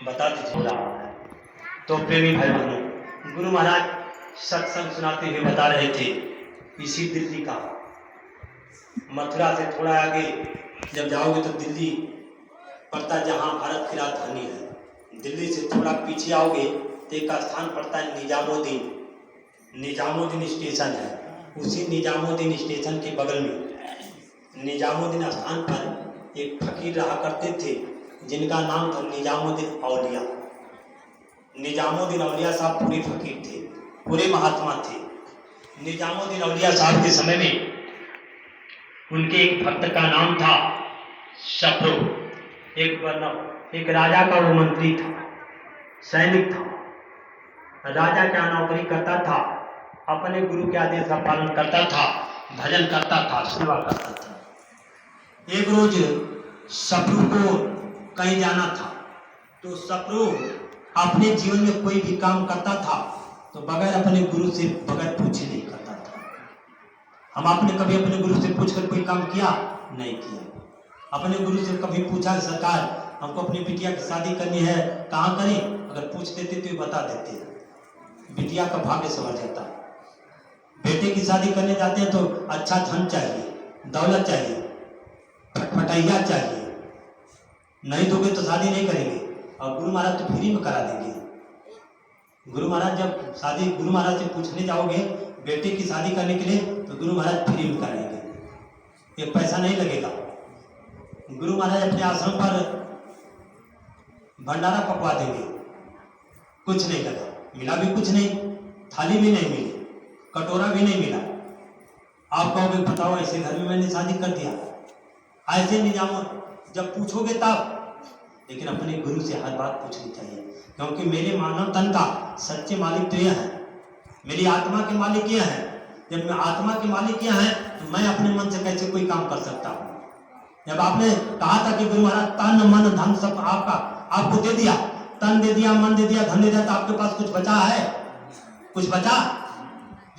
बता दीजिए रहा है। तो प्रेमी भाई बहनों, गुरु महाराज सत्संग सुनाते हुए बता रहे थे इसी दिल्ली का, मथुरा से थोड़ा आगे जब जाओगे तो दिल्ली पड़ता, जहाँ भारत की राजधानी है। दिल्ली से थोड़ा पीछे आओगे तो एक स्थान पड़ता है निजामुद्दीन। निजामुद्दीन स्टेशन है, उसी निजामुद्दीन स्टेशन के बगल में निजामुद्दीन स्थान पर एक फकीर रहा करते थे जिनका नाम था निजामुद्दीन औलिया। निजामुद्दीन औलिया साहब पूरे फकीर थे, पूरे महात्मा थे। निजामुद्दीन औलिया साहब के समय में उनके एक भक्त का नाम था शफरो। एक राजा का वो मंत्री था, सैनिक था, राजा क्या नौकरी करता था, अपने गुरु के आदेश का पालन करता था, भजन करता था, सेवा करता था। एक रोज शफरू को कहीं जाना था, तो शफरू अपने जीवन में कोई भी काम करता था तो बगैर अपने गुरु से बगैर पूछे नहीं करता था। हम आपने कभी अपने गुरु से पूछकर कोई काम किया? नहीं किया। अपने गुरु से कभी पूछा सरकार हमको अपनी बिटिया की शादी करनी है, कहाँ करें? अगर पूछ देते तो बता देते, बिटिया का भाग्य समझ जाता। बेटे की शादी करने जाते हैं तो अच्छा धन चाहिए, दौलत चाहिए, फटफटैया चाहिए, नहीं दोगे तो शादी नहीं करेंगे। और गुरु महाराज तो फ्री में करा देंगे। गुरु महाराज जब शादी गुरु महाराज से पूछने जाओगे बेटे की शादी करने के लिए तो गुरु महाराज फ्री में कराएंगे, एक पैसा नहीं लगेगा। गुरु महाराज अपने आश्रम पर भंडारा पकवा देंगे, कुछ नहीं लगा, मिला भी कुछ नहीं, थाली भी नहीं मिली, कटोरा भी नहीं मिला। आप कहोगे बताओ ऐसे घर में मैंने शादी कर दिया, ऐसे निजाम जब पूछोगे तब। लेकिन अपने गुरु से हर बात पूछनी चाहिए, क्योंकि मेरे मानव तन का सच्चे मालिक तो यह है, मेरी आत्मा के मालिक यह है। जब मैं आत्मा के मालिक यह है तो मैं अपने मन से कैसे कोई काम कर सकता हूँ? जब आपने कहा था कि गुरु महाराज तन मन धन सब आपको दे दिया, तन दे दिया, मन दे दिया, धन दे दिया, तो आपके पास कुछ बचा है? कुछ बचा?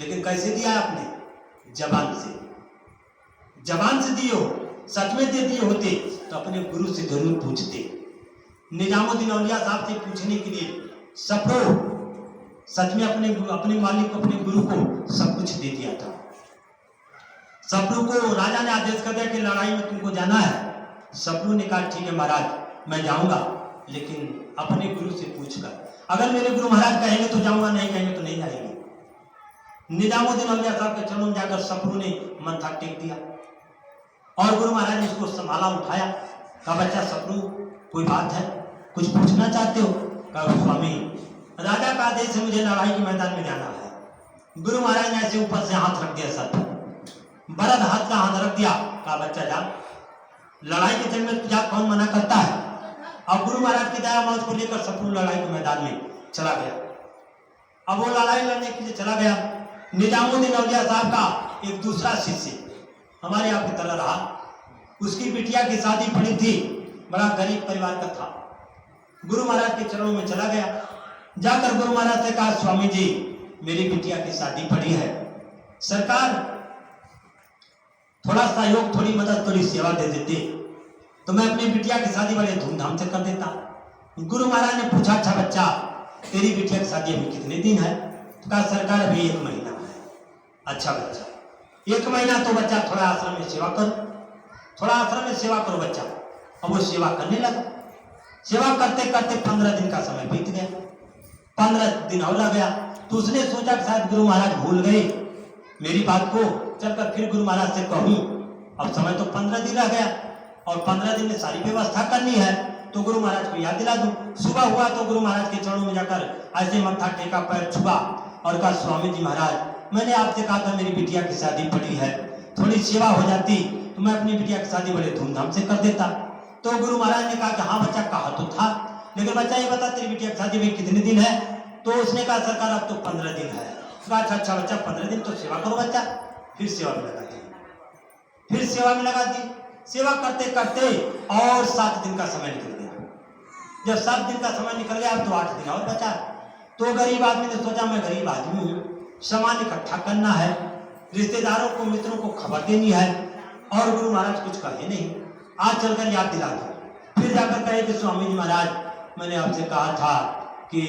लेकिन कैसे दिया है आपने? जबान से। जबान से दिए हो, सच में दे दिए होते तो अपने गुरु से जरूर पूछते। निजामुद्दीन औलिया साहब से पूछने के लिए सफरो सच में अपने मालिक को, अपने गुरु को सब कुछ दे दिया था। सफरू को राजा ने आदेश कर दिया कि लड़ाई में तुमको जाना है। सफरू ने कहा ठीक है महाराज मैं जाऊंगा, लेकिन अपने गुरु से पूछकर। अगर मेरे गुरु महाराज कहेंगे तो जाऊंगा, नहीं कहेंगे तो नहीं जाएंगे। निजामुद्दीन औलिया साहब के चरणों में जाकर सफरू ने मत्था टेक दिया और गुरु महाराज ने उसको संभाला, उठाया, कहा बच्चा सफरू कोई बात है, कुछ पूछना चाहते हो? कहा स्वामी राजा का आदेश है, मुझे लड़ाई के मैदान में जाना है। गुरु महाराज ने ऐसे ऊपर से हाथ रख दिया, सर बरद हाथ का हाथ रख दिया, कहा बच्चा जा, लड़ाई के जंग में तुझा कौन मना करता है? अब गुरु महाराज की दया मौज को लेकर सफरू लड़ाई के मैदान में चला गया। अब वो लड़ाई लड़ने के लिए चला गया। निजामुद्दीन औलिया साहब का एक दूसरा शिष्य हमारे यहाँ की तरह रहा, उसकी बिटिया की शादी पड़ी थी, बड़ा गरीब परिवार का था। गुरु महाराज के चरणों में चला गया, जाकर गुरु महाराज से कहा स्वामी जी मेरी बिटिया की शादी पड़ी है, सरकार थोड़ा सहयोग, थोड़ी मदद, थोड़ी सेवा दे देते तो मैं अपनी बिटिया की शादी बड़े धूमधाम से कर देता। गुरु महाराज ने पूछा अच्छा बच्चा तेरी बिटिया की शादी अभी कितने दिन है? तो कहा सरकार अभी 1 महीना है। अच्छा बच्चा 1 महीना तो बच्चा थोड़ा आश्रम में सेवा करो, थोड़ा आश्रम में सेवा करो बच्चा। अब वो सेवा करने लगा, सेवा करते करते 15 दिन का समय बीत गया, 15 दिन और लग गया। तो उसने सोचा कि शायद गुरु महाराज भूल गए मेरी बात को, चलकर फिर गुरु महाराज से कहूं। अब समय तो 15 दिन रह गया और 15 दिन में सारी व्यवस्था करनी है, तो गुरु महाराज को याद दिला दूं। सुबह हुआ तो गुरु महाराज के चरणों में जाकर ऐसे मत्था टेका, पैर छुआ और कहा स्वामी जी महाराज मैंने आपसे कहा था मेरी बिटिया की शादी पड़ी है, थोड़ी सेवा हो जाती तो मैं अपनी बिटिया की शादी बड़े धूमधाम से कर देता। तो गुरु महाराज ने कहा कि हाँ बच्चा कहा तो था, लेकिन बच्चा ये बता तेरी बिटिया की शादी में कितने दिन है? तो उसने कहा सरकार अब तो 15 दिन है। अच्छा बच्चा 15 दिन तो सेवा करो बच्चा। फिर सेवा में लगा दी, फिर सेवा में लगा दी। सेवा करते करते और 7 दिन का समय निकल गया। जब 7 दिन का समय निकल गया तो 8 दिन और बचा। तो गरीब आदमी ने सोचा मैं गरीब आदमी हूँ, सामान इकट्ठा करना है, रिश्तेदारों को मित्रों को खबर देनी है, और गुरु महाराज कुछ कहे नहीं, आज चलकर याद दिला दो। फिर जाकर कहे कि स्वामी जी महाराज मैंने आपसे कहा था कि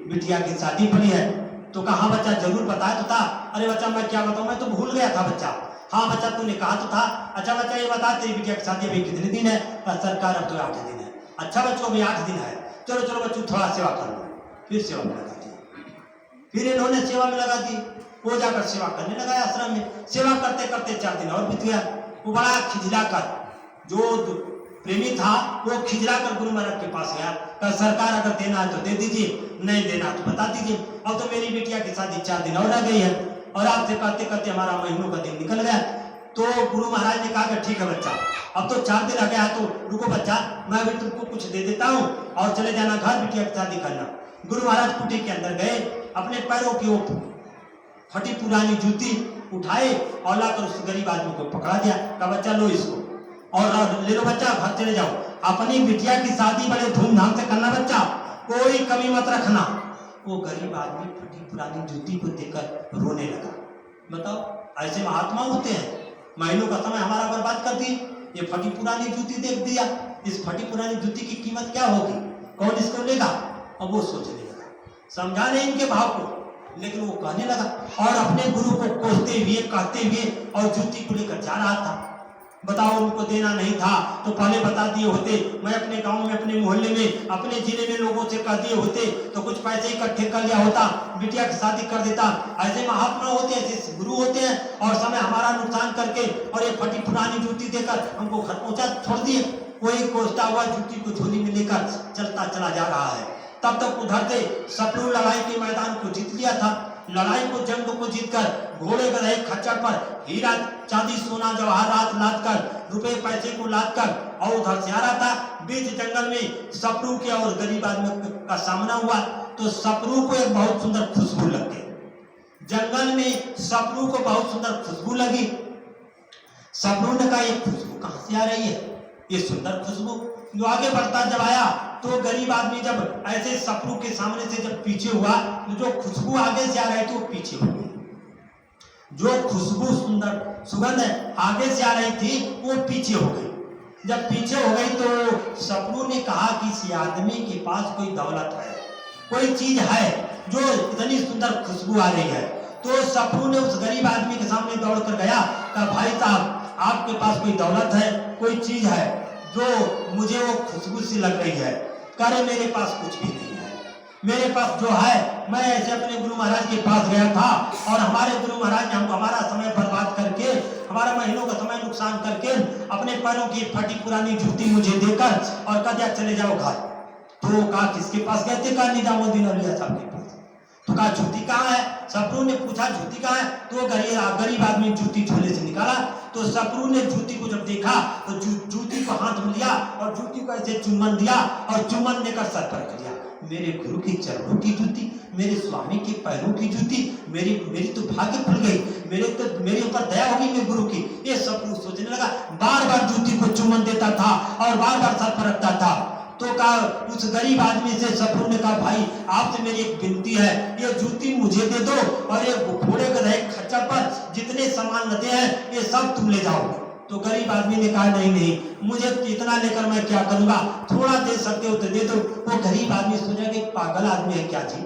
बिटिया की शादी पड़ी है, तो कहा बच्चा जरूर बताया तो था। अरे बच्चा मैं क्या बताऊं, मैं तो भूल गया था बच्चा। हाँ बच्चा तूने कहा तो था। अच्छा बच्चा ये बता तेरी बिटिया की शादी अभी कितने दिन है? सरकार अब तो 8 दिन है। अच्छा बच्चों अभी 8 दिन है, चलो चलो बच्चों थोड़ा सेवा कर लो। फिर सेवा में लगा दी, फिर इन्होंने सेवा में लगा दी। वो जाकर सेवा करने लगा आश्रम में। सेवा करते करते 4 दिन और बीत गया। वो बड़ा खिजला कर, जो प्रेमी था वो खिजला कर गुरु महाराज के पास गया, कहा सरकार अगर देना है तो दे दीजिए, नहीं देना तो बता दीजिए। अब तो मेरी बिटिया की शादी 4 दिन और रह गई है और आपसे करते करते हमारा महीनों का दिन निकल गया। तो गुरु महाराज ने कहा कि ठीक है बच्चा, अब तो 4 दिन रह गया है, तो रुको बच्चा, मैं अभी तुमको कुछ दे देता हूँ और चले जाना घर, बिटिया की शादी करना। गुरु महाराज कुटी के अंदर गए, अपने पैरों की वो फटी पुरानी जूती उठाए और लाकर उस गरीब आदमी को पकड़ा दिया। कहा बच्चा लो इसको और ले लो बच्चा, घर चले जाओ। अपनी बिटिया की शादी बड़े धूमधाम से करना बच्चा, कोई कमी मत रखना। वो गरीब आदमी फटी पुरानी जूती को देखकर रोने लगा। बताओ ऐसे महात्मा होते हैं, महीनों का समय हमारा बर्बाद कर दी। ये फटी पुरानी जूती देख दिया, इस फटी पुरानी जूती की कीमत क्या होगी, कौन इसको लेगा? अब वो सोचने लगा, समझा नहीं इनके भाव को, लेकिन वो कहने लगा और अपने गुरु को कोसते हुए कहते हुए और जूती को लेकर जा रहा था। बताओ उनको देना नहीं था तो पहले बता दिए होते, मैं अपने गांव में, अपने मोहल्ले में, अपने जिले में लोगों से कह दिए होते तो कुछ पैसे इकट्ठे कर लिया होता, बिटिया की शादी कर देता। ऐसे महात्मा होते हैं, ऐसे गुरु होते हैं और समय हमारा नुकसान करके और ये फटी पुरानी जूती देकर हमको घर पहुंचा छोड़ दिए। वही कोसता हुआ जूती को झोली में लेकर चलता चला जा रहा है। तब तक उधर से सपरू लड़ाई के मैदान को जीत लिया था। लड़ाई को, जंग को जीतकर घोड़े गधे खच्चर पर हीरा चांदी सोना जवाहरात लाद कर, रुपए पैसे को लाद कर और उधर से आ रहा था। बीच जंगल में सपरू के और गरीब आदमी का सामना हुआ तो सपरू को एक बहुत सुंदर खुशबू लग गई। जंगल में सपरू को बहुत सुंदर खुशबू लगी। सपरू ने कहा ये खुशबू कहां से आ रही है, ये सुंदर खुशबू। जो आगे बढ़ता जब आया तो गरीब आदमी जब ऐसे सपरू के सामने से जब पीछे हुआ तो जो खुशबू आगे से आ रही थी वो पीछे हो गई। जो खुशबू सुंदर सुगंध आगे से आ रही थी वो पीछे हो गई। जब पीछे हो गई तो सपरू ने कहा कि इस आदमी के पास कोई दौलत है, कोई चीज है जो इतनी सुंदर खुशबू आ रही है। तो सपरू ने उस गरीब आदमी के सामने दौड़ कर गया, कहा भाई साहब आपके पास कोई दौलत है, कोई चीज है जो मुझे वो खुशबू सी लग रही है? करे मेरे पास कुछ भी नहीं है, मेरे पास जो है, मैं ऐसे अपने गुरु महाराज के पास गया था और हमारे गुरु महाराज ने हमको हमारा समय बर्बाद करके, हमारा महीनों का समय नुकसान करके अपने पैरों की फटी पुरानी जूती मुझे देकर और कहा दिया चले जाओ घर। तो कहा किसके पास गए थे? कहा निजामुद्दीन औलिया साहब के पास। तो कहा जूती कहाँ है? सपरू ने पूछा जूती कहाँ है? तो गरीब आदमी जूती झोले से निकाला। तो सपरू ने जूती को जब देखा तो जूती को हाथ में लिया और जूती को ऐसे चुम्बन दिया और चुम्बन देकर सर पर कर दिया। मेरे गुरु के चरणों की जूती, मेरे स्वामी के पैरों की जूती, मेरी तो भाग्य खुल गई, मेरे ऊपर दया होगी मेरे गुरु की। ये सपरू सोचने लगा। बार बार जूती को चुम्बन देता था और बार बार सर पर रखता था। तो कहा उस गरीब आदमी से सपरू ने कहा भाई आपसे मेरी एक विनती है, ये जूती मुझे दे दो और ये घोड़े गधे खच्चर पर जितने सामान लदे हैं ये सब तुम ले जाओ। तो गरीब आदमी ने कहा नहीं नहीं, मुझे इतना लेकर मैं क्या करूंगा, थोड़ा दे सकते हो तो दे दो। वो गरीब आदमी सोचा कि पागल आदमी है क्या जी,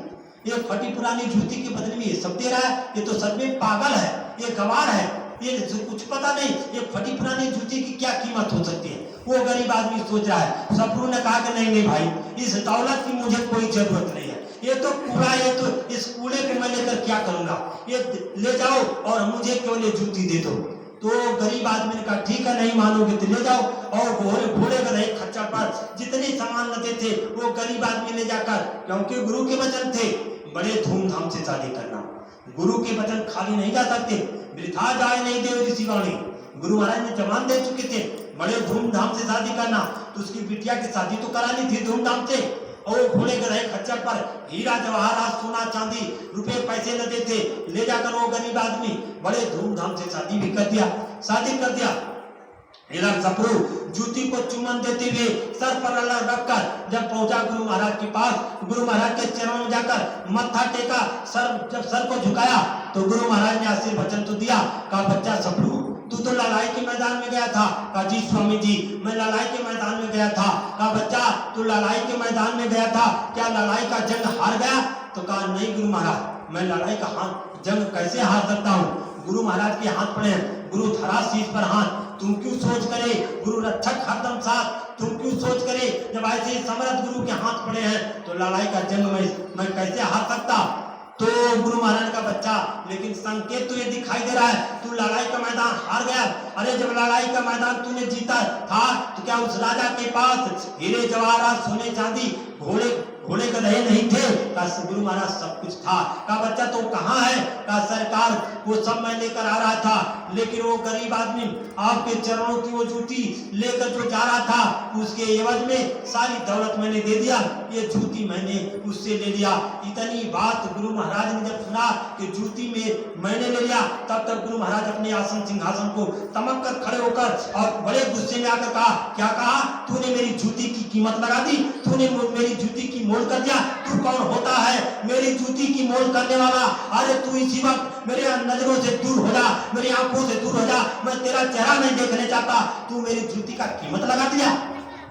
ये फटी पुरानी जूती के बदले में ये सब दे रहा है, ये तो सच में पागल है, ये गंवार है, ये कुछ पता नहीं ये फटी पुरानी जूती की क्या कीमत हो सकती है। वो गरीब आदमी सोच रहा है। सपरू ने कहा कि नहीं नहीं भाई, इस दौलत की मुझे कोई जरूरत नहीं है, ये तो कूड़ा, ये तो इस कूड़े को मैं लेकर क्या करूंगा, ये ले जाओ और मुझे केवल ये जूती दे दो। तो गरीब आदमी ने कहा ठीक है, नहीं मानोगे तो ले जाओ। और घोड़े गधे खच्चर पर जितने सामान लदे थे वो गरीब आदमी ले जाकर, क्योंकि गुरु के वचन थे बड़े धूमधाम से शादी करना, गुरु के वचन खाली नहीं जा सकते, वृथा जाए नहीं देव ऋषि वाणी। गुरु महाराज ने जवान दे चुके थे, बड़े धूमधाम से शादी करना। तो उसकी बिटिया की शादी तो करानी थी धूमधाम से, और घोड़े गधे खच्चर पर हीरा जवाहरात सोना चांदी रुपए पैसे लदे थे, ले जाकर वो गरीब आदमी बड़े धूमधाम से शादी भी कर दिया, शादी कर दिया। सपरू जूती को चुम्बन देते हुए सर पर रखकर जब पहुंचा गुरु महाराज के पास, गुरु महाराज के चरणों में जाकर मत्था टेका, जब सर को झुकाया तो गुरु महाराज ने आशीर्वचन तो दिया, कहा बच्चा सपरू तू तो लड़ाई के मैदान में गया था। कहा जी स्वामी जी मैं लड़ाई के मैदान में गया था। कहा बच्चा तू लड़ाई के मैदान में गया था, क्या लड़ाई का जंग हार गया? तो कहा नहीं गुरु महाराज मैं लड़ाई का जंग कैसे हार सकता हूँ। गुरु महाराज के हाथ पड़े हैं, गुरु धरा शीश पर हाथ, तुम क्यों सोच करे गुरु रक्षक हरदम साथ, तुम क्यों सोच करे जब ऐसे समर्थ गुरु के हाथ पड़े हैं तो लड़ाई का जंग मैं कैसे हार सकता। तो गुरु महाराज का बच्चा लेकिन संकेत तो ये दिखाई दे रहा है तू लड़ाई का मैदान हार गया। अरे जब लड़ाई का मैदान तूने जीता था तो क्या उस राजा के पास हीरे जवाहरात सोने चांदी घोड़े गधे नहीं थे? कहा गुरु महाराज सब कुछ था। कहा बच्चा तो कहाँ है? कहा सरकार वो सब मैं लेकर आ रहा था, लेकिन वो गरीब आदमी आपके चरणों की वो जूती लेकर जो जा रहा था उसके एवज में सारी दौलत मैंने दे दिया, ये जूती मैंने उससे ले लिया। इतनी बात गुरु महाराज ने जब सुना कि जूती में मैंने ले लिया, तब तक गुरु महाराज अपने आसन सिंहासन को तमक कर खड़े होकर और बड़े गुस्से में आकर कहा, क्या कहा? तूने मेरी जूती की कीमत लगा दी, तूने मेरी जूती की मोल कर दिया। तू कौन होता है मेरी जूती की मोल करने वाला? अरे तू इसी वक्त मेरे नजरों से दूर हो जा, मेरी आंखों से दूर हो जा, मैं तेरा चेहरा नहीं देखने चाहता, तू मेरी जूती का कीमत लगा दिया।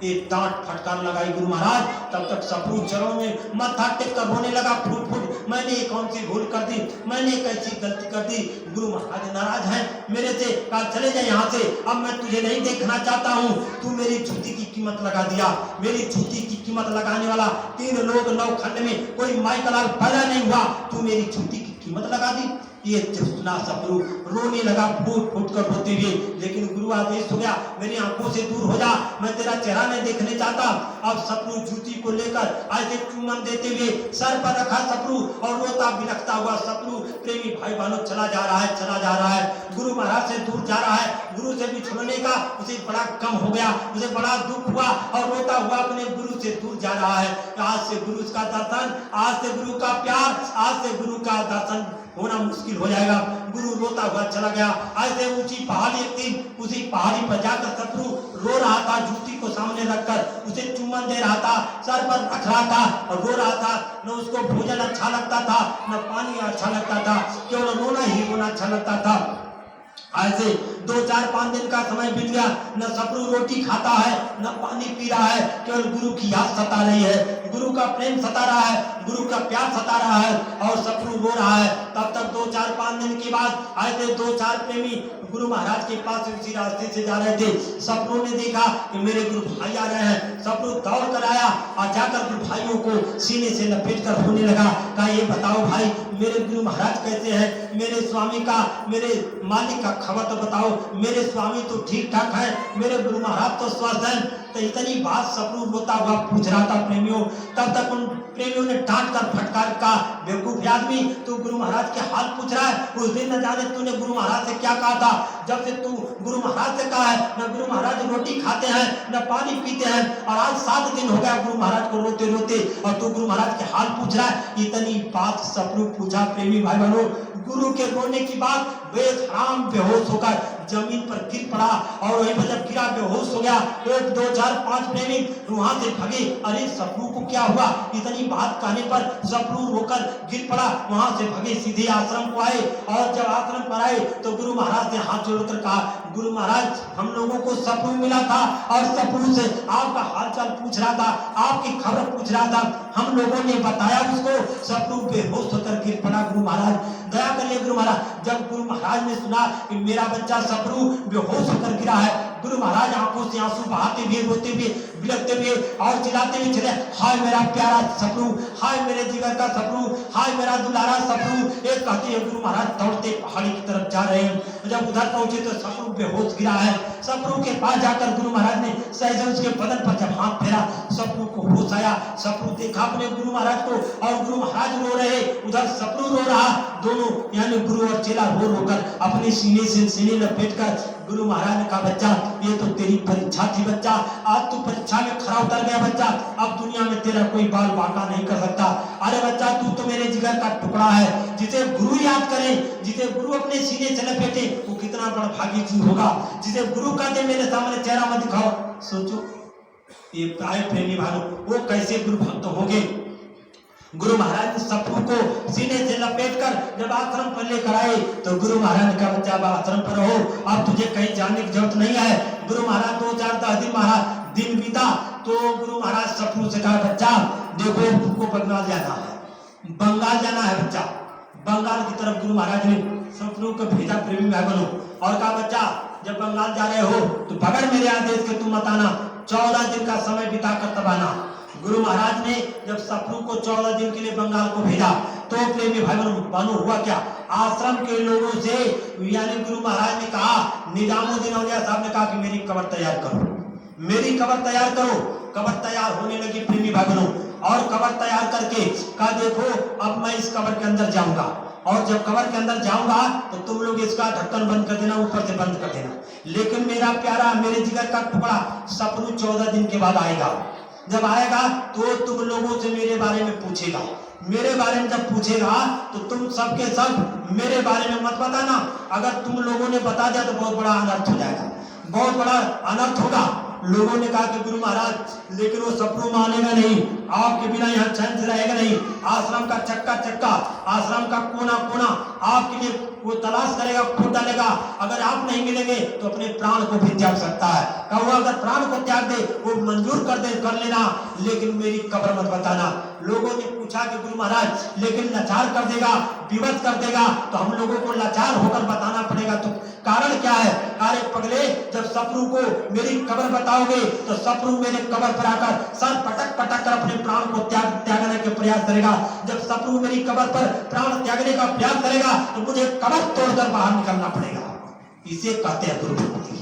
एक डांट फटकार लगाई गुरु महाराज। तब तक सप्रू चरणों में माथा टेक कर रोने लगा, फूट फूट मैंने कौन सी भूल कर दी, मैंने कैसी गलती कर दी। गुरु महाराज नाराज हैं मेरे से, कहा चले जाए यहाँ से, अब मैं तुझे नहीं देखना चाहता हूँ। तू मेरी जूती की कीमत लगा दिया, मेरी जूती की कीमत लगाने वाला 3 लोग 9 खंड में कोई माइकलाल पैदा नहीं हुआ, तू मेरी जूती की कीमत लगा दी। ये सुना सप्रू रोने लगा फूट फूट कर रोते हुए, लेकिन गुरु आदेश हो गया मेरी आंखों से दूर हो जा, मैं तेरा चेहरा नहीं देखने चाहता। अब सप्रू जूती को लेकर ऐसे चुम्बन देते हुए सर पर रखा सप्रू और रोता बिलखता हुआ सप्रू प्रेमी भाई बहनों चला जा रहा है, गुरु महाराज से दूर जा रहा है। गुरु से बिछड़ने का उसे बड़ा गम हो गया, उसे बड़ा दुख हुआ और रोता हुआ अपने गुरु से दूर जा रहा है। आज से गुरु का दर्शन, आज से गुरु का प्यार, आज से गुरु का दर्शन होना मुश्किल हो जाएगा। गुरु रोता हुआ चला गया। ऐसे ऊंची पहाड़ी एक दिन उसी पहाड़ी पर जाकर सप्रू रो रहा था, जूती को सामने रखकर उसे चुम्बन दे रहा था, सर पर रख रहा था और रो रहा था। न उसको भोजन अच्छा लगता था, न पानी अच्छा लगता था, केवल रोना ही रोना अच्छा लगता था। ऐसे 2 4 5 दिन का समय बीत गया, न सप्रू रोटी खाता है न पानी पी रहा है, केवल गुरु की याद सता रही है, गुरु का प्रेम सता रहा है, गुरु का प्यार सता रहा है और सप्रू रो रहा है। तब तक 2 4 5 दिन के बाद आए थे 2 4 प्रेमी गुरु महाराज के पास उसी रास्ते से जा रहे थे। सप्रू ने देखा कि मेरे गुरु भाई आ रहे हैं। सप्रू दौड़ कर आया और जाकर गुरु भाइयों को सीने से लपेट कर रोने लगा। कहा ये बताओ भाई मेरे गुरु महाराज कैसे हैं, मेरे स्वामी का, मेरे मालिक का खबर तो बताओ, मेरे स्वामी तो ठीक ठाक है, मेरे गुरु महाराज तो स्वस्थ हैं। तो इतनी बात सप्रू रोता हुआ पूछ रहा था प्रेमियों। तब तक उन प्रेमियों ने डांट कर फटकार का, बेवकूफ आदमी तू गुरु महाराज के हाल पूछ रहा है, उस दिन न जाने तूने गुरु महाराज से क्या कहा था। जब से तू गुरु महाराज से कहा है न गुरु महाराज रोटी खाते हैं न पानी पीते हैं, और आज 7 दिन हो गया गुरु महाराज को रोते रोते और तू गुरु महाराज के हाल पूछ रहा है। इतनी बात सप्रू पूछा प्रेमी भाई बहनों। गुरु के रोने की बात बेहराम बेहोश होकर जमीन पर गिर पड़ा और वहीं पर जब गिरा बेहोश हो गया। 1 2 4 5 प्रेमी वहां से भागे। अरे सप्रू को क्या हुआ? इतनी बात कहने पर सप्रू रोकर गिर पड़ा, वहां से भागे सीधे आश्रम को आए। और जब आश्रम पर आए तो गुरु महाराज ने हाथ जोड़कर कहा, गुरु महाराज हम लोगों को सप्रू मिला था और सप्रू से आपका हालचाल पूछ रहा था, आपकी खबर पूछ रहा था, हम लोगों ने बताया उसको। सप्रू बेहोश होकर गिर पड़ा। गुरु महाराज दया करिए गुरु महाराज। जब गुरु महाराज ने सुना कि मेरा बच्चा सप्रू बेहोश होकर गिरा है, गुरु महाराज आंखों से आंसू बहाते हुए, रोते हुए, बिलखते हुए और चिल्लाते हुए चले, हाय मेरा प्यारा सप्रू, हाय मेरे जिगर का सप्रू, हाय मेरा दुलारा सप्रू। एक कहते हैं गुरु महाराज दौड़ते पहाड़ी की तरफ जा रहे हैं। जब उधर पहुंचे तो सप्रू बेहोश गिरा है। सप्रू के पास जाकर गुरु महाराज ने सहज उसके बदन पर जब हाथ फेरा, सप्रू को होश आया। सप्रू देखा अपने गुरु महाराज को और गुरु महाराज रो रहे, उधर सप्रू रो रहा। दोनों यानी गुरु और चेला रो रोकर अपने सीने से सीने लपेट कर गुरु महाराज ने कहा, बच्चा ये तो तेरी परीक्षा थी बच्चा, आज तू परीक्षा में खरा उतर गया बच्चा, अब दुनिया में तेरा कोई बाल बांका नहीं कर सकता। अरे बच्चा तू तो मेरे जिगर का टुकड़ा है। जिसे गुरु याद करे, जिसे गुरु अपने सीने से लपेटे, वो कितना बड़ा भागी जीव होगा। जिसे गुरु कहते मेरे सामने चेहरा मत दिखाओ, सोचो ये प्राय प्रेमी भाइयों वो कैसे गुरु भक्त होंगे। गुरु महाराज ने सप्रू को सीने से लपेटकर जब आश्रम पर लेकर आए तो गुरु महाराज ने कहा बच्चा अब आश्रम पर रहो, अब तुझे कहीं जाने की जरूरत नहीं है। गुरु महाराज 2-4 दिन महाराज दिन बीता तो गुरु महाराज सप्रू से कहा बच्चा देखो तुमको बंगाल जाना है, बंगाल जाना है बच्चा। बंगाल की तरफ गुरु महाराज ने सप्रू को भेजा प्रेमी भाई बनो और कहा बच्चा जब बंगाल जा रहे हो तो बगैर मेरे आदेश के तुम मत आना, 14 दिन का समय बिता कर तब आना। गुरु महाराज ने जब सप्रू को 14 दिन के लिए बंगाल को भेजा तो प्रेमी भाई बहनों हुआ क्या, आश्रम के लोगों से यानी गुरु महाराज ने कहा, निजामुद्दीन औलिया साहब ने कहा कि मेरी कब्र तैयार करो, मेरी कब्र तैयार करो। कब्र तैयार होने लगी प्रेमी भाई बहनों, और कब्र तैयार करके कहा देखो अब मैं इस कब्र के अंदर जाऊंगा और जब कब्र के अंदर जाऊंगा तो तुम लोग इसका ढक्कन बंद कर देना, ऊपर से बंद कर देना। लेकिन मेरा प्यारा मेरे जिगर का टुकड़ा सप्रू 14 दिन के बाद आएगा, जब आएगा तो तुम लोगों से मेरे बारे में पूछेगा, मेरे बारे में जब पूछेगा तो तुम सबके सब मेरे बारे में मत बताना। अगर तुम लोगों ने बता दिया तो बहुत बड़ा अनर्थ हो जाएगा, बहुत बड़ा अनर्थ होगा। लोगों ने कहा कि गुरु महाराज लेकिन वो सप्रू मानेगा नहीं, आपके बिना यहाँ चैन से रहेगा नहीं, आश्रम का चक्का चक्का, आश्रम का कोना कोना आपके लिए वो तलाश करेगा, खोद डालेगा। अगर आप नहीं मिलेंगे तो अपने प्राण को भी त्याग सकता है। कहा अगर प्राण को त्याग दे वो मंजूर कर लेना, लेकिन मेरी कब्र मत बताना। लोगों ने पूछा कि गुरु महाराज लेकिन लाचार कर देगा, विवश कर देगा तो हम लोगों को लाचार होकर बताना पड़ेगा, तो कारण क्या है? अरे पगले जब सप्रू को मेरी कब्र बताओगे तो सप्रू मेरे कब्र पर आकर सर पटक पटक कर अपने प्राण को त्यागने के प्रयास करेगा। जब सप्रू मेरी कब्र पर प्राण त्यागने का प्रयास करेगा तो मुझे कब्र तोड़कर बाहर निकलना पड़ेगा। इसे कहते हैं गुरु भक्ति,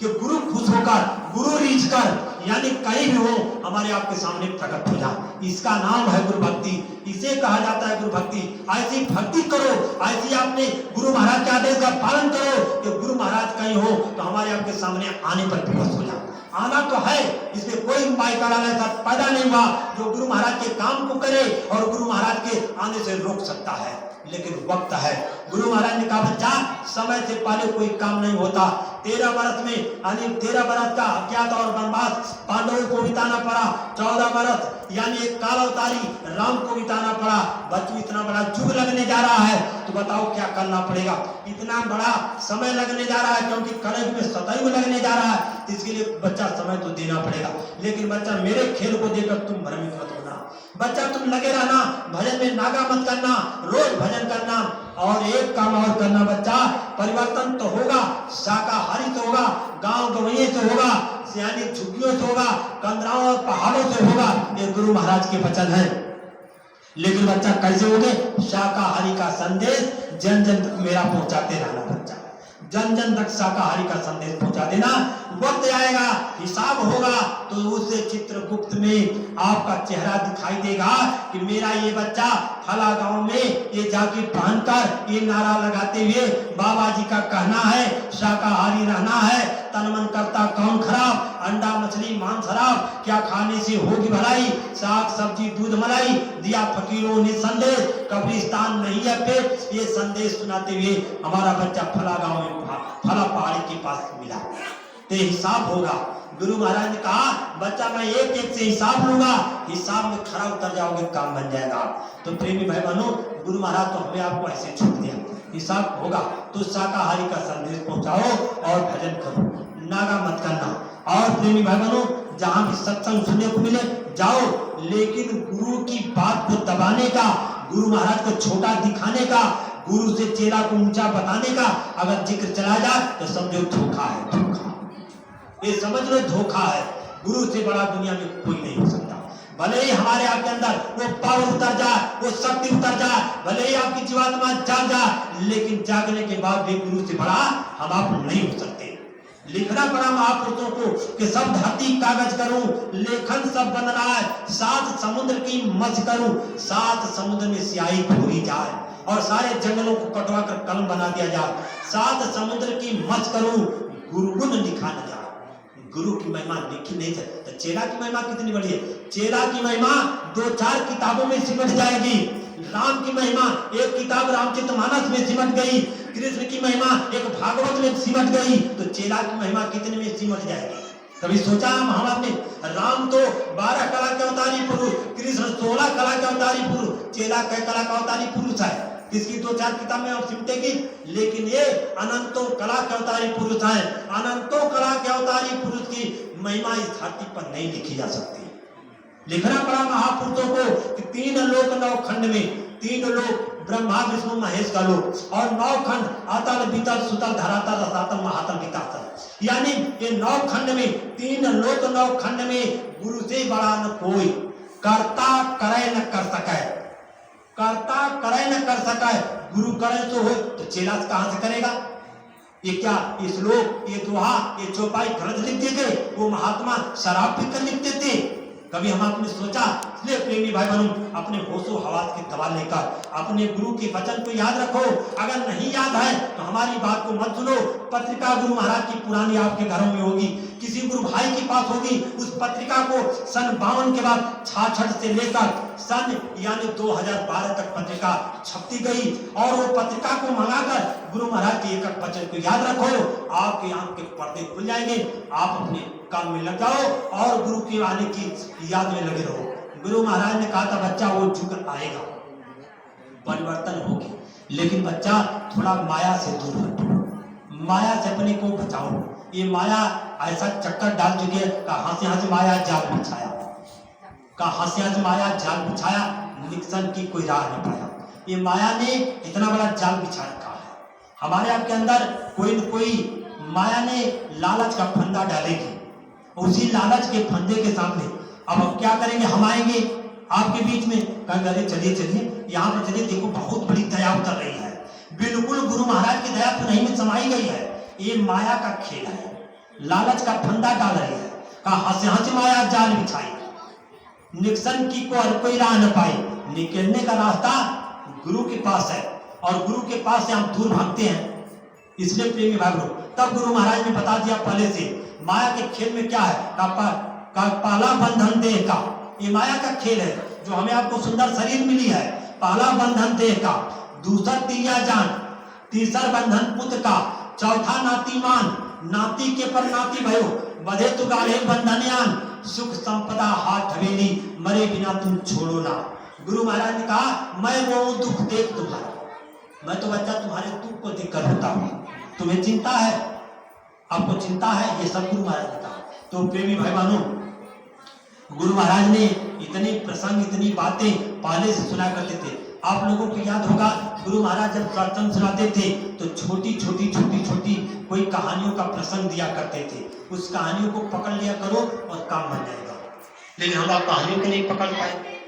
कि गुरु खुश होकर, गुरु रीझ कर यानी कहीं भी हो हमारे आपके सामने प्रकट हो जाए, इसका नाम है गुरु भक्ति। इसे कहा जाता है गुरु भक्ति। ऐसी भक्ति करो, ऐसी आपने गुरु महाराज के आदेश का पालन करो कि गुरु महाराज कहीं हो तो हमारे आपके सामने आने पर विवश हो जाए। आना तो है, इसमें कोई माइकाला ऐसा पैदा नहीं हुआ जो गुरु महाराज के काम को करे और गुरु महाराज के आने से रोक सकता है, लेकिन वक्त है। गुरु महाराज ने कहा बच्चा समय से पहले कोई काम नहीं होता। 13 वर्ष में यानी 13 वर्ष का अज्ञात और वनवास पांडवों को बिताना पड़ा, 14 वर्ष यानी एक काल अवतारी राम को बिताना पड़ा। बच्चों इतना बड़ा युग लगने जा रहा है तो बताओ क्या करना पड़ेगा? इतना बड़ा समय लगने जा रहा है क्योंकि कलयुग में सतयुग लगने जा रहा है, इसके लिए बच्चा समय तो देना पड़ेगा। लेकिन बच्चा मेरे खेल को देखकर तुम भ्रमित मत होना, बच्चा तुम लगे रहना, भजन में नागा मत करना, रोज भजन करना। और एक काम और करना बच्चा, परिवर्तन तो होगा, शाकाहारी से होगा, गांव गवैये से होगा, यानी झुग्गियों से होगा, कंदराओं और पहाड़ों से होगा, ये गुरु महाराज के वचन है। लेकिन बच्चा कैसे होगे? शाकाहारी का संदेश जन जन तक मेरा पहुंचाते रहना बच्चा, जन जन तक शाकाहारी का संदेश पहुंचा देना। वक्त आएगा, हिसाब होगा तो उससे चित्रगुप्त में आपका चेहरा दिखाई देगा कि मेरा ये बच्चा फला गांव में ये जाकेट पहनकर ये नारा लगाते हुए बाबा जी का कहना है शाकाहारी रहना है, तन मन करता कौन खराब, अंडा मछली मांस शराब, क्या खाने से होगी भलाई, साग सब्जी दूध मलाई, दिया फकीरों ने संदेश, कब्रिस्तान नहीं है पेट। ये संदेश सुनाते हुए हमारा बच्चा फला गांव में फला पहाड़ी के पास मिला, तो हिसाब होगा। गुरु महाराज ने कहा बच्चा मैं एक एक से हिसाब लूंगा, हिसाब में खरा उतर जाओगे, काम बन जाएगा। तो प्रेमी भाई बहनों, गुरु महाराज तो हमें आपको ऐसे छूट दिया, हिसाब होगा तो शाकाहारी का संदेश पहुंचाओ और भजन करो, नागा मत करना। और प्रेमी भाई बहनों, जहां भी सत्संग सुनने को मिले जाओ, लेकिन गुरु की बात को दबाने का, गुरु महाराज को छोटा दिखाने का, गुरु से चेला को ऊंचा बताने का अगर जिक्र चला जाए तो समझो धोखा है, धोखा। ये समझ लो धोखा है। गुरु से बड़ा दुनिया में कोई नहीं हो सकता। भले ही हमारे आपके अंदर वो पावर उतर जाए, वो शक्ति उतर जाए, भले ही आपकी जीवात्मा जाग जाए, लेकिन जागने के बाद भी गुरु से बड़ा हम आप नहीं हो सकते। लिखना पड़ा महापुरुषों को कि सब धरती कागज करूं, लेखन सब बन रहा है, 7 समुद्र की मझ करूं, 7 समुद्र में स्याही घोरी जाए और सारे जंगलों को कटवा कर कलम बना दिया जाए, 7 समुद्र की मझ करूं, गुरुगुण लिखा न जाए। गुरु की महिमा लिखी नहीं जाए तो चेला की महिमा कितनी बड़ी है? चेला की महिमा 2-4 किताबों में सिमट जाएगी। राम की महिमा एक किताब रामचरितमानस में सिमट गई, कृष्ण की महिमा एक भागवत में सिमट गई, तो चेला की महिमा कितने में सिमट जाएगी? कभी सोचा हम आपने? राम तो 12 कला के अवतारी पुरुष, कृष्ण 16 कला के अवतारी पुरुष, चेला कई कला का अवतारी पुरुष है, इसकी 2-4 किताबें आप सिमटेगी, लेकिन ये अनंतों कला के अवतारी पुरुष है। अनंतों कला के अवतारी पुरुष की महिमा इस धरती पर नहीं लिखी जा सकती। लिखना पड़ा महापुरुषों को कि 3 लोक 9 खंड में, 3 लोक ब्रह्मा विष्णु महेश का लोक और 9 खंड अतल वितल सुतल धरातल रसातल महातल विकातल, यानी ये 9 खंड में 3 लोक 9 खंड में गुरु से बड़ा न कोई, कर्ता करे न कर सके, कर्ता करे न कर सके, गुरु करे तो हो, तो चेला कहां से करेगा? ये क्या ये श्लोक, ये दोहा, ये चौपाई गलत लिख दिए गए? वो महात्मा शराब पीकर लिखते थे? कभी हम आपने सोचा? इसलिए प्रेमी भाई बहनों, अपने होशो हवास की दवा लेकर अपने गुरु के वचन को याद रखो। अगर नहीं याद है तो हमारी बात को मत सुनो। पत्रिका गुरु महाराज की पुरानी आपके घरों में होगी, किसी गुरु भाई के पास होगी। उस पत्रिका को सन 52 के बाद 66 से लेकर सन यानी 2012 तक पत्रिका छपती गई, और वो पत्रिका को मंगाकर गुरु महाराज के एक वचन को याद रखो। आपके आंख के पर्दे खुल जाएंगे, आप अपने काम में लग जाओ और गुरु के आने की याद में लगे रहो। गुरु महाराज ने कहा था बच्चा वो झुक आएगा, परिवर्तन होगी, लेकिन बच्चा थोड़ा माया से दूर हटो, माया से अपने को बचाओ। ये माया ऐसा चक्कर डाल चुकी है, कहां से माया जाल बिछाया, कहां से माया जाल बिछाया, निक्सन की कोई राह नहीं पाया। ये माया ने इतना बड़ा जाल बिछा रखा है हमारे आपके अंदर। कोई न कोई माया ने लालच का फंदा डालेगी, उसी लालच के फंदे के सामने अब हम क्या करेंगे? हम आएंगे आपके बीच में, कहेंगे अरे चलिए चलिए यहाँ पर चलिए, देखो बहुत बड़ी दया उतर रही है। बिल्कुल गुरु महाराज की दया तो नहीं में समाई गई है। ये माया का खेल है, लालच का फंदा डाल रही है। कहा हंस माया जाल बिछाई, निक्सन की को और कोई राह न पाई। निकलने का रास्ता गुरु के पास है, और गुरु के पास से हम दूर भागते हैं। इसलिए प्रेमी भाई लोग, तब गुरु महाराज ने बता दिया पहले से माया के खेल में क्या है। का पहला बंधन देह का, ये माया का खेल है जो हमें आपको सुंदर शरीर मिली है। पहला बंधन देह का, दूसरा तिरिया जान, तीसरा बंधन पुत्र का, चौथा नातीमान, नाती के पर नाती भयो, बधे तु गाढ़े बंधनयान, सुख संपदा हाथ हवेली, मरे बिना तुम छोड़ो ना। गुरु महाराज ने कहा मैं रो दुख देख तुम्हारा, मैं तो बच्चा तुम्हारे दुख को देखकर होता हूँ। तुम्हें चिंता है, आपको चिंता है, ये सब गुरु महाराज ने कहा। तो प्रेमी भाई बहनों, गुरु महाराज ने इतनी प्रसंग, इतनी बातें पहले से सुना करते थे। आप लोगों को याद होगा गुरु महाराज जब सत्संग सुनाते थे तो छोटी छोटी कोई कहानियों का प्रसंग दिया करते थे। उस कहानियों को पकड़ लिया करो और काम बन जाएगा। लेकिन हम आप कहानियों को नहीं पकड़ पाए।